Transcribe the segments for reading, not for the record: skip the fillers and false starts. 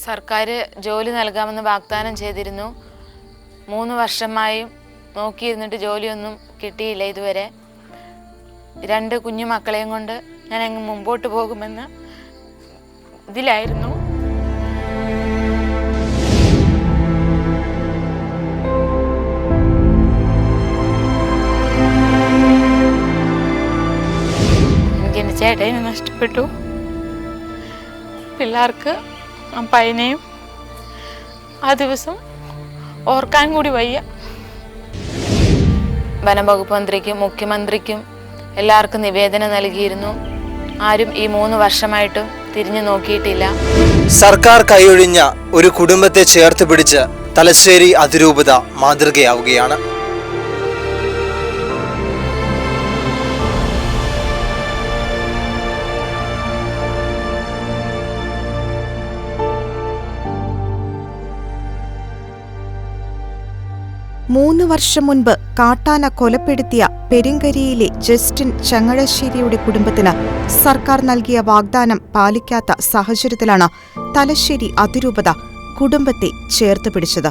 സർക്കാർ ജോലി നൽകാമെന്ന് വാഗ്ദാനം ചെയ്തിരുന്നു. 3 വർഷമായും നോക്കിയിരുന്നിട്ട് ജോലിയൊന്നും കിട്ടിയില്ല ഇതുവരെ. 2 കുഞ്ഞു മക്കളെയും കൊണ്ട് ഞാൻ അങ്ങ് മുമ്പോട്ട് പോകുമെന്ന് ഇതിലായിരുന്നു. എനിക്ക് ചേട്ടനെ നഷ്ടപ്പെട്ടു. പിള്ളേർക്ക് ആ പയ്യനെയും ആ ദിവസം ഓർക്കാൻ കൂടി വയ്യ. വനംവകുപ്പ് മന്ത്രിക്കും മുഖ്യമന്ത്രിക്കും എല്ലാവർക്കും നിവേദനം നൽകിയിരുന്നു. ആരും ഈ 3 വർഷമായിട്ടും തിരിഞ്ഞു നോക്കിയിട്ടില്ല. സർക്കാർ കൈയൊഴിഞ്ഞ ഒരു കുടുംബത്തെ ചേർത്ത് പിടിച്ച് തലശ്ശേരി അതിരൂപത മാതൃകയാവുകയാണ്. മൂന്ന് വർഷം മുൻപ് കാട്ടാന കൊലപ്പെടുത്തിയ പെരിങ്കരിയിലെ ജസ്റ്റിൻ ചങ്ങഴശ്ശേരിയുടെ കുടുംബത്തിന് സർക്കാർ നൽകിയ വാഗ്ദാനം പാലിക്കാത്ത സാഹചര്യത്തിലാണ് തലശ്ശേരി അതിരൂപത കുടുംബത്തെ ചേർത്ത് പിടിച്ചത്.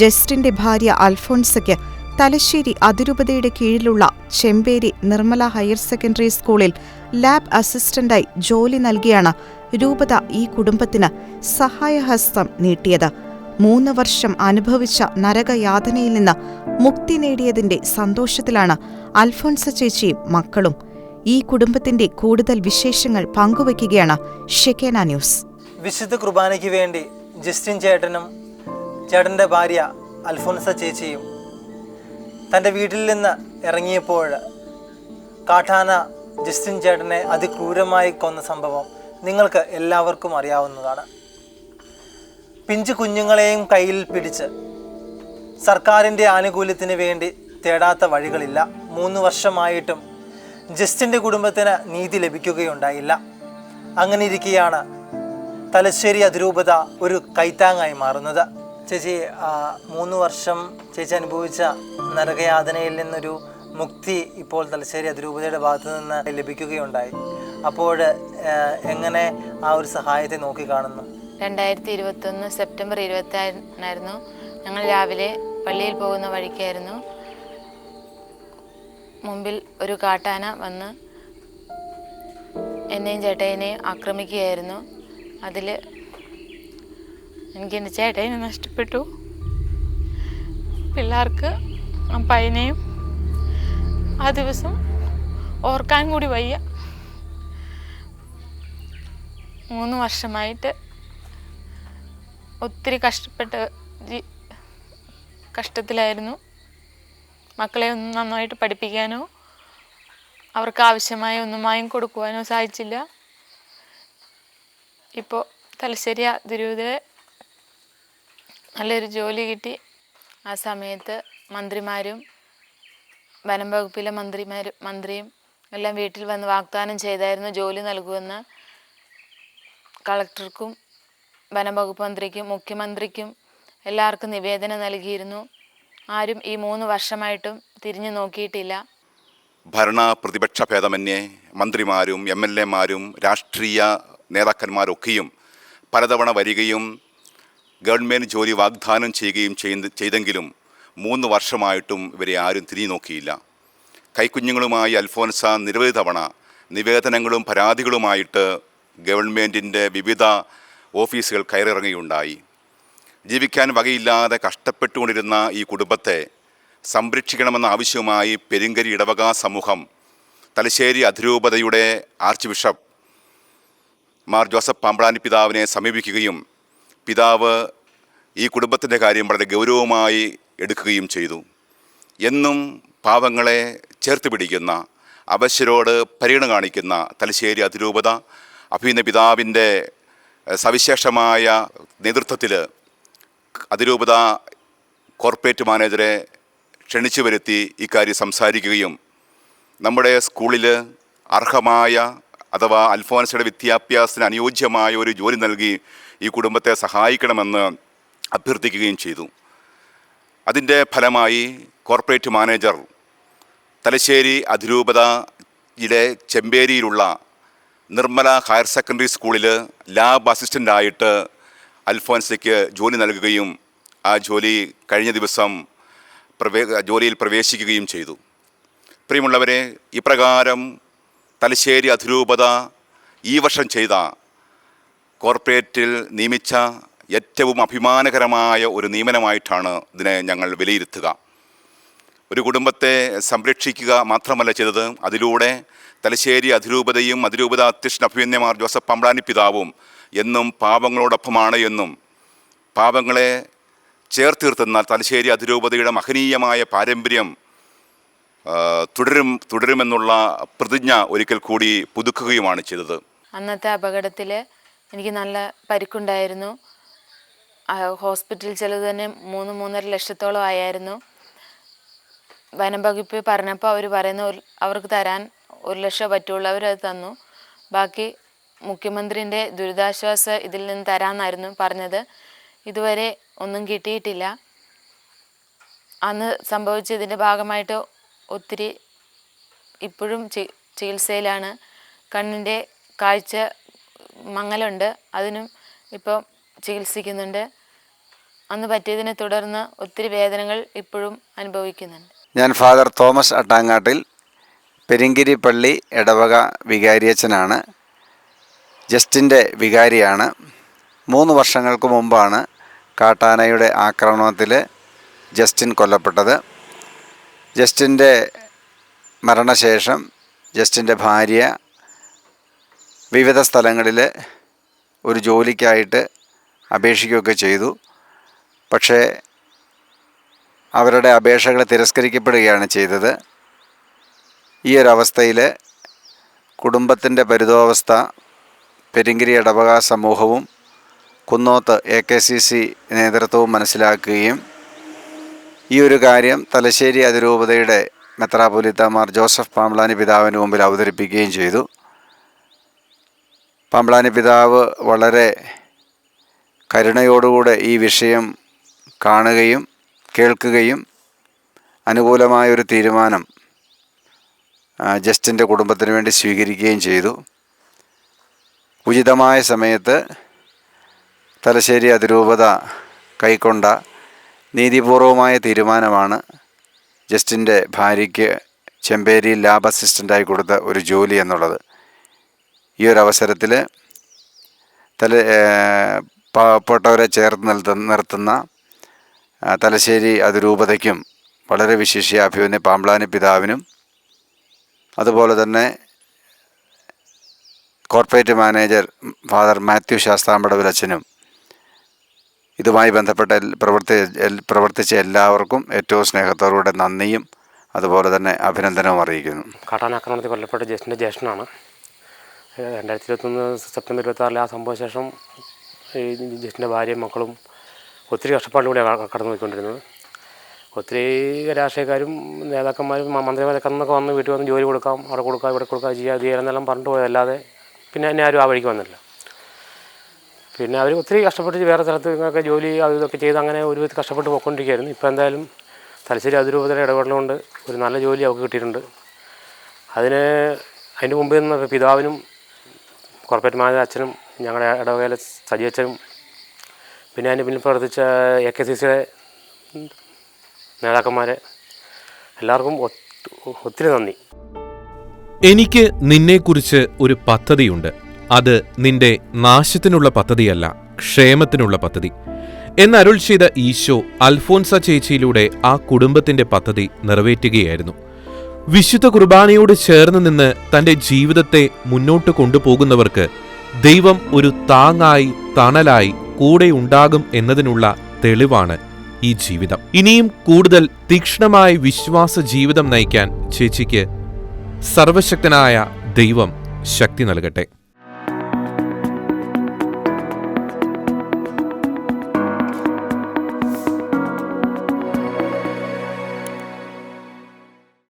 ജസ്റ്റിന്റെ ഭാര്യ അൽഫോൺസയ്ക്ക് തലശ്ശേരി അതിരൂപതയുടെ കീഴിലുള്ള ചെമ്പേരി നിർമ്മല ഹയർ സെക്കൻഡറി സ്കൂളിൽ ലാബ് അസിസ്റ്റന്റായി ജോലി നൽകിയാണ് രൂപത ഈ കുടുംബത്തിന് സഹായഹസ്തം നീട്ടിയത്. 3 വർഷം അനുഭവിച്ച നരകയാതനയിൽ നിന്ന് മുക്തി നേടിയതിന്റെ സന്തോഷത്തിലാണ് അൽഫോൺസ ചേച്ചിയും മക്കളും. ഈ കുടുംബത്തിന്റെ കൂടുതൽ വിശേഷങ്ങൾ പങ്കുവയ്ക്കുകയാണ് ഷെക്കേന ന്യൂസ്. വിശുദ്ധ കുർബാനയ്ക്ക് വേണ്ടി ജസ്റ്റിൻ ചേട്ടനും ചേട്ടൻ്റെ ഭാര്യ അൽഫോൺസ ചേച്ചിയും തൻ്റെ വീട്ടിൽ നിന്ന് ഇറങ്ങിയപ്പോൾ കാട്ടാന ജസ്റ്റിൻ ചേട്ടനെ അതിക്രൂരമായി കൊന്ന സംഭവം നിങ്ങൾക്ക് എല്ലാവർക്കും അറിയാവുന്നതാണ്. പിഞ്ചു കുഞ്ഞുങ്ങളെയും കയ്യിൽ പിടിച്ച് സർക്കാരിൻ്റെ ആനുകൂല്യത്തിന് വേണ്ടി തേടാത്ത വഴികളില്ല. 3 വർഷമായിട്ടും ജസ്റ്റിൻ്റെ കുടുംബത്തിന് നീതി ലഭിക്കുകയുണ്ടായില്ല. അങ്ങനെ ഇരിക്കെയാണ് തലശ്ശേരി അതിരൂപത ഒരു കൈത്താങ്ങായി മാറുന്നത്. ചേച്ചി, 3 വർഷം ചേച്ചി അനുഭവിച്ച നരകയാതനയിൽ നിന്നൊരു മുക്തി ഇപ്പോൾ തലശ്ശേരി അതിരൂപതയുടെ ഭാഗത്തു നിന്ന് ലഭിക്കുകയുണ്ടായി. അപ്പോൾ എങ്ങനെ ആ ഒരു സഹായത്തെ നോക്കിക്കാണുന്നു? 2021 സെപ്റ്റംബർ 26 ഞങ്ങൾ രാവിലെ പള്ളിയിൽ പോകുന്ന വഴിക്കായിരുന്നു. മുമ്പിൽ ഒരു കാട്ടാന വന്ന് എന്നെയും ചേട്ടനെയും ആക്രമിക്കുകയായിരുന്നു. അതിൽ എനിക്ക് എൻ്റെ ചേട്ടനെ നഷ്ടപ്പെട്ടു. പിള്ളേർക്ക് ആ പയ്യനെയും ആ ദിവസം ഓർക്കാൻ കൂടി വയ്യ. 3 വർഷമായിട്ട് ഒത്തിരി കഷ്ടത്തിലായിരുന്നു. മക്കളെ ഒന്നും നന്നായിട്ട് പഠിപ്പിക്കാനോ അവർക്ക് ആവശ്യമായ ഒന്നും വാങ്ങിക്കൊടുക്കുവാനോ സാധിച്ചില്ല. ഇപ്പോൾ തലശ്ശേരി അതിരൂപതയിൽ നല്ലൊരു ജോലി കിട്ടി. ആ സമയത്ത് മന്ത്രിമാരും വനം വകുപ്പിലെ മന്ത്രിയും എല്ലാം വീട്ടിൽ വന്ന് വാഗ്ദാനം ചെയ്തായിരുന്നു ജോലി നൽകുമെന്ന്. കളക്ടർക്കും വനംവകുപ്പ് മന്ത്രിക്കും മുഖ്യമന്ത്രിക്കും എല്ലാവർക്കും നിവേദനം നൽകിയിരുന്നു. ആരും ഈ 3 വർഷമായിട്ടും തിരിഞ്ഞു നോക്കിയിട്ടില്ല. ഭരണ പ്രതിപക്ഷ ഭേദമന്യേ മന്ത്രിമാരും MLA-മാരും രാഷ്ട്രീയ നേതാക്കന്മാരൊക്കെയും പലതവണ വരികയും ഗവൺമെൻറ് ജോലി വാഗ്ദാനം ചെയ്യുകയും ചെയ്തെങ്കിലും 3 വർഷമായിട്ടും ഇവരെ ആരും തിരിഞ്ഞു നോക്കിയില്ല. കൈക്കുഞ്ഞുങ്ങളുമായി അൽഫോൻസ നിരവധി തവണ നിവേദനങ്ങളും പരാതികളുമായിട്ട് ഗവൺമെൻറ്റിൻ്റെ വിവിധ ഓഫീസുകൾ കയറിയിറങ്ങുകയുണ്ടായി. ജീവിക്കാൻ വകയില്ലാതെ കഷ്ടപ്പെട്ടുകൊണ്ടിരുന്ന ഈ കുടുംബത്തെ സംരക്ഷിക്കണമെന്ന ആവശ്യവുമായി പെരിങ്കരി ഇടവക സമൂഹം തലശ്ശേരി അതിരൂപതയുടെ arch bishop Mar Joseph Pamplany പിതാവിനെ സമീപിക്കുകയും പിതാവ് ഈ കുടുംബത്തിൻ്റെ കാര്യം വളരെ ഗൗരവമായി എടുക്കുകയും ചെയ്തു. എന്നും പാവങ്ങളെ ചേർത്ത് പിടിക്കുന്ന, അവശരോട് പരിഗണന കാണിക്കുന്ന തലശ്ശേരി അതിരൂപത അഭിനന്ദ പിതാവിൻ്റെ സവിശേഷമായ നേതൃത്വത്തിൽ അതിരൂപത കോർപ്പറേറ്റ് മാനേജറെ ക്ഷണിച്ചു വരുത്തി ഇക്കാര്യം സംസാരിക്കുകയും നമ്മുടെ സ്കൂളിൽ അർഹമായ അഥവാ അൽഫോൻസയുടെ വിദ്യാഭ്യാസത്തിന് അനുയോജ്യമായ ഒരു ജോലി നൽകി ഈ കുടുംബത്തെ സഹായിക്കണമെന്ന് അഭ്യർത്ഥിക്കുകയും ചെയ്തു. അതിൻ്റെ ഫലമായി കോർപ്പറേറ്റ് മാനേജർ തലശ്ശേരി അതിരൂപതയിലെ ചെമ്പേരിയിലുള്ള നിർമ്മല ഹയർ സെക്കൻഡറി സ്കൂളിൽ ലാബ് അസിസ്റ്റൻ്റായിട്ട് അൽഫോൻസയ്ക്ക് ജോലി നൽകുകയും ആ ജോലി കഴിഞ്ഞ ദിവസം ജോലിയിൽ പ്രവേശിക്കുകയും ചെയ്തു. പ്രിയമുള്ളവരെ, ഇപ്രകാരം തലശ്ശേരി അതിരൂപത ഈ വർഷം ചെയ്ത കോർപ്പറേറ്റിൽ നിയമിച്ച ഏറ്റവും അഭിമാനകരമായ ഒരു നിയമനമായിട്ടാണ് ഇതിനെ ഞങ്ങൾ വിലയിരുത്തുക. ഒരു കുടുംബത്തെ സംരക്ഷിക്കുക മാത്രമല്ല ചെയ്തത്, അതിലൂടെ തലശ്ശേരി അതിരൂപതയും അതിരൂപത അധ്യക്ഷൻ അഭിമന്യമാർ ജോസഫ് പാമ്പ്ളാനി പിതാവും എന്നും പാപങ്ങളോടൊപ്പമാണ് എന്നും പാപങ്ങളെ ചേർത്തിർത്തുന്ന തലശ്ശേരി അതിരൂപതയുടെ മഹനീയമായ പാരമ്പര്യം തുടരുമെന്നുള്ള പ്രതിജ്ഞ ഒരിക്കൽ കൂടി പുതുക്കുകയുമാണ് ചെയ്തത്. അന്നത്തെ അപകടത്തിൽ എനിക്ക് നല്ല പരിക്കുണ്ടായിരുന്നു. ഹോസ്പിറ്റൽ ചിലവ് തന്നെ 3-3.5 ലക്ഷത്തോളം ആയിരുന്നു. വനം വകുപ്പ് പറഞ്ഞപ്പോൾ അവർ പറയുന്ന അവർക്ക് തരാൻ 1 ലക്ഷം പറ്റുള്ളൂ. അവരത് തന്നു. ബാക്കി മുഖ്യമന്ത്രിൻ്റെ ദുരിതാശ്വാസ ഇതിൽ നിന്ന് തരാമെന്നായിരുന്നു പറഞ്ഞത്. ഇതുവരെ ഒന്നും കിട്ടിയിട്ടില്ല. അന്ന് സംഭവിച്ചതിൻ്റെ ഭാഗമായിട്ട് ഒത്തിരി ഇപ്പോഴും ചികിത്സയിലാണ്. കണ്ണിൻ്റെ കാഴ്ച മങ്ങലുണ്ട്, അതിനും ഇപ്പം ചികിത്സിക്കുന്നുണ്ട്. അന്ന് പറ്റിയതിനെ തുടർന്ന് ഒത്തിരി വേദനകൾ ഇപ്പോഴും അനുഭവിക്കുന്നുണ്ട്. ഞാൻ ഫാദർ തോമസ് അട്ടാങ്ങാട്ടിൽ പെരിങ്കിരി പള്ളി ഇടവക വികാരിയച്ഛനാണ്. ജസ്റ്റിൻ്റെ വികാരിയാണ്. 3 വർഷങ്ങൾക്ക് മുമ്പാണ് കാട്ടാനയുടെ ആക്രമണത്തിൽ ജസ്റ്റിൻ കൊല്ലപ്പെട്ടത്. ജസ്റ്റിൻ്റെ മരണശേഷം ജസ്റ്റിൻ്റെ ഭാര്യ വിവിധ സ്ഥലങ്ങളിൽ ഒരു ജോലിക്കായിട്ട് അപേക്ഷിക്കുകയൊക്കെ ചെയ്തു. പക്ഷേ അവരുടെ അപേക്ഷകൾ തിരസ്കരിക്കപ്പെടുകയാണ് ചെയ്തത്. ഈ ഒരവസ്ഥയിൽ കുടുംബത്തിൻ്റെ പരിതോവസ്ഥ പെരിങ്കിരി ഇടവക സമൂഹവും കുന്നോത്ത് AKCC നേതൃത്വവും മനസ്സിലാക്കുകയും ഈ ഒരു കാര്യം തലശ്ശേരി അതിരൂപതയുടെ മെത്രാപ്പൊലീത്തമാർ ജോസഫ് പാമ്പ്ളാനി പിതാവിന് മുമ്പിൽ അവതരിപ്പിക്കുകയും ചെയ്തു. പാമ്പ്ളാനി പിതാവ് വളരെ കരുണയോടുകൂടെ ഈ വിഷയം കാണുകയും കേൾക്കുകയും അനുകൂലമായൊരു തീരുമാനം ജസ്റ്റിൻ്റെ കുടുംബത്തിന് വേണ്ടി സ്വീകരിക്കുകയും ചെയ്തു. ഉചിതമായ സമയത്ത് തലശ്ശേരി അതിരൂപത കൈക്കൊണ്ട നീതിപൂർവമായ തീരുമാനമാണ് ജസ്റ്റിൻ്റെ ഭാര്യയ്ക്ക് ചെമ്പേരിയിൽ ലാബ് അസിസ്റ്റൻ്റായി കൊടുത്ത ഒരു ജോലി എന്നുള്ളത്. ഈ ഒരു അവസരത്തിൽ പാവപ്പെട്ടവരെ ചേർത്ത് നിർത്തുന്ന തലശ്ശേരി അതിരൂപതയ്ക്കും വളരെ വിശിഷ്യ അഭിമന്യ പാമ്പ്ളാനി പിതാവിനും അതുപോലെ തന്നെ കോർപ്പറേറ്റ് മാനേജർ ഫാദർ മാത്യു ശാസ്താംപടവിലച്ഛനും ഇതുമായി ബന്ധപ്പെട്ട പ്രവർത്തിച്ച എല്ലാവർക്കും ഏറ്റവും സ്നേഹത്തോടുകൂടെ നന്ദിയും അതുപോലെ തന്നെ അഭിനന്ദനവും അറിയിക്കുന്നു. കാട്ടാനാക്രമണത്തിൽ കൊല്ലപ്പെട്ട ജസ്റ്റിൻ്റെ ജ്യേഷ്ഠനാണ്. 2021 സെപ്റ്റംബർ 26 ആ സംഭവശേഷം ഈ ജസ്റ്റിൻ്റെ ഭാര്യയും മക്കളും ഒത്തിരി കഷ്ടപ്പാടിലൂടെ കടന്നു പോയിക്കൊണ്ടിരുന്നത്. ഒത്തിരി രാഷ്ട്രീയക്കാരും നേതാക്കന്മാരും മന്ത്രിമാരൊക്കെ അന്നൊക്കെ വന്ന് വീട്ടിൽ വന്ന് ജോലി കൊടുക്കാം, അവിടെ കൊടുക്കാം, ഇവിടെ കൊടുക്കാം, ചെയ്യുക ചെയ്യാനെന്നെല്ലാം പറഞ്ഞിട്ട് പോയതല്ലാതെ പിന്നെ എന്നെ ആരും ആ വഴിക്ക് വന്നില്ല. പിന്നെ അവർ ഒത്തിരി കഷ്ടപ്പെട്ട് വേറെ സ്ഥലത്തൊക്കെ ജോലി അത് ഇതൊക്കെ ചെയ്ത് അങ്ങനെ ഒരു വിധത്തിൽ കഷ്ടപ്പെട്ട് പോയിക്കൊണ്ടിരിക്കുകയായിരുന്നു. ഇപ്പോൾ എന്തായാലും തലശ്ശേരി അതിരൂപതയുടെ ഇടപെടലുകൊണ്ട് ഒരു നല്ല ജോലി അവർക്ക് കിട്ടിയിട്ടുണ്ട്. അതിന് മുമ്പ് നിന്ന് പിതാവിനും കോർപ്പറേറ്റ് മാനേജർ അച്ഛനും ഞങ്ങളുടെ ഇടവകയിലെ സജിയച്ഛനും പിന്നെ അതിന് പിന്നിൽ പ്രവർത്തിച്ച AKCCയുടെ നേതാക്കന്മാരെ എല്ലാവർക്കും ഒത്തിരി നന്ദി. എനിക്ക് നിന്നെക്കുറിച്ച് ഒരു പദ്ധതിയുണ്ട്. അത് നിന്റെ നാശത്തിനുള്ള പദ്ധതിയല്ല, ക്ഷേമത്തിനുള്ള പദ്ധതി എന്നരുൾ ചെയ്ത ഈശോ അൽഫോൻസ ചേച്ചിയിലൂടെ ആ കുടുംബത്തിന്റെ പദ്ധതി നിറവേറ്റുകയായിരുന്നു. വിശുദ്ധ കുർബാനയോട് ചേർന്ന് നിന്ന് തന്റെ ജീവിതത്തെ മുന്നോട്ട് കൊണ്ടുപോകുന്നവർക്ക് ദൈവം ഒരു താങ്ങായി തണലായി കൂടെ ഉണ്ടാകും എന്നതിനുള്ള തെളിവാണ് ഈ ജീവിതം. ഇനിയും കൂടുതൽ തീക്ഷ്ണമായ വിശ്വാസ ജീവിതം നയിക്കാൻ ചേച്ചിക്ക് സർവശക്തനായ ദൈവം ശക്തി നൽകട്ടെ.